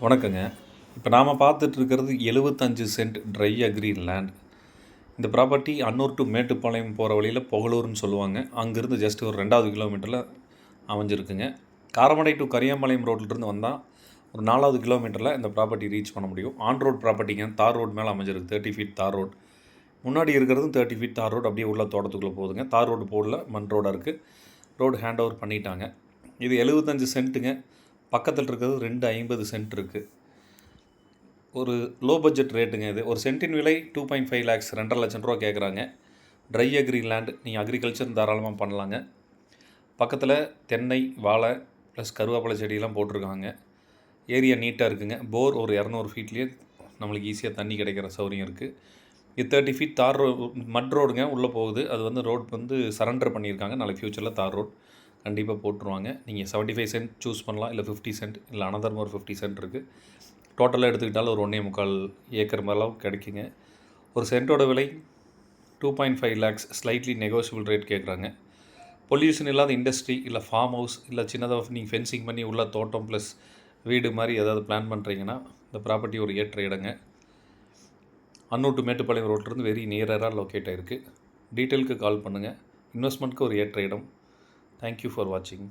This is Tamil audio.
வணக்கங்க. இப்போ நாம் பார்த்துட்ருக்கிறது 75 சென்ட் ட்ரை அக்ரி லேண்ட். இந்த ப்ராப்பர்ட்டி அன்னூர் டு மேட்டுப்பாளையம் போகிற வழியில் புகழூர்னு சொல்லுவாங்க. அங்கேருந்து ஜஸ்ட் ஒரு 2வது கிலோமீட்டரில் அமைஞ்சிருக்குங்க. காரமடை டு கரியாம்பாளையம் ரோட்லேருந்து வந்தால் ஒரு 4வது கிலோமீட்டரில் இந்த ப்ராப்பர்ட்டி ரீச் பண்ண முடியும். ஆன் ரோட் ப்ராப்பர்ட்டிங்க, தார் ரோடு மேலே அமைஞ்சிருக்கு. 30 ஃபீட் தார் ரோடு. முன்னாடி இருக்கிறதும் 30 ஃபீட் தார் ரோடு அப்படியே உள்ள தோட்டத்துக்குள்ளே போகுதுங்க. தார் ரோடு போடல, மண் ரோடாக இருக்குது. ரோடு ஹேண்ட் ஓவர் பண்ணிட்டாங்க. இது 75 சென்ட்டுங்க. பக்கத்தில் இருக்கிறது 250 சென்ட் இருக்குது. ஒரு லோ பட்ஜெட் ரேட்டுங்க இது. ஒரு சென்ட்டின் விலை 2.5 லேக்ஸ், 2.5 லட்சம் ரூபா கேட்குறாங்க. ட்ரை அக்ரி லேண்ட், நீங்கள் அக்ரிகல்ச்சர் தாராளமாக பண்ணலாங்க. பக்கத்தில் தென்னை, வாழை ப்ளஸ் கருவேப்பிலை செடியெல்லாம் போட்டிருக்காங்க. ஏரியா நீட்டாக இருக்குங்க. போர் ஒரு 200 ஃபீட்லேயே நம்மளுக்கு ஈஸியாக தண்ணி கிடைக்கிற சௌகரியம் இருக்குது. இது 30 ஃபீட் தார் மட் ரோடுங்க உள்ளே போகுது. அது ரோடு சரண்டர் பண்ணியிருக்காங்க. நாளைக்கு ஃப்யூச்சரில் தார் ரோடு கண்டிப்பாக போட்டுருவாங்க. நீங்கள் 75 சென்ட் சூஸ் பண்ணலாம், இல்லை 50 சென்ட், இல்லை அனதர் ஒரு 50 சென்ட் இருக்குது. டோட்டலாக எடுத்துக்கிட்டாலும் ஒரு 1.25 ஏக்கர் அளவுக்கு கிடைக்குங்க. ஒரு சென்ட்டோட விலை 2.5 லேக்ஸ், ஸ்லைட்லி நெகோஷியபிள் ரேட் கேட்குறாங்க. பொல்யூஷன் இல்லாத இண்டஸ்ட்ரி, இல்லை ஃபார்ம் ஹவுஸ், இல்லை சின்னதாக நீங்கள் ஃபென்சிங் பண்ணி உள்ள தோட்டம் ப்ளஸ் வீடு மாதிரி ஏதாவது பிளான் பண்ணுறீங்கன்னா இந்த ப்ராப்பர்ட்டி ஒரு ஏற்ற இடங்க. அன்னூர் டு மேட்டுப்பாளையம் ரோட்லேருந்து வெரி நியராக லொக்கேட் ஆகிருக்கு. டீட்டெயிலுக்கு கால் பண்ணுங்கள். இன்வெஸ்ட்மெண்ட்டுக்கு ஒரு ஏற்ற இடம். தேங்க்யூ ஃபார் வாட்சிங்.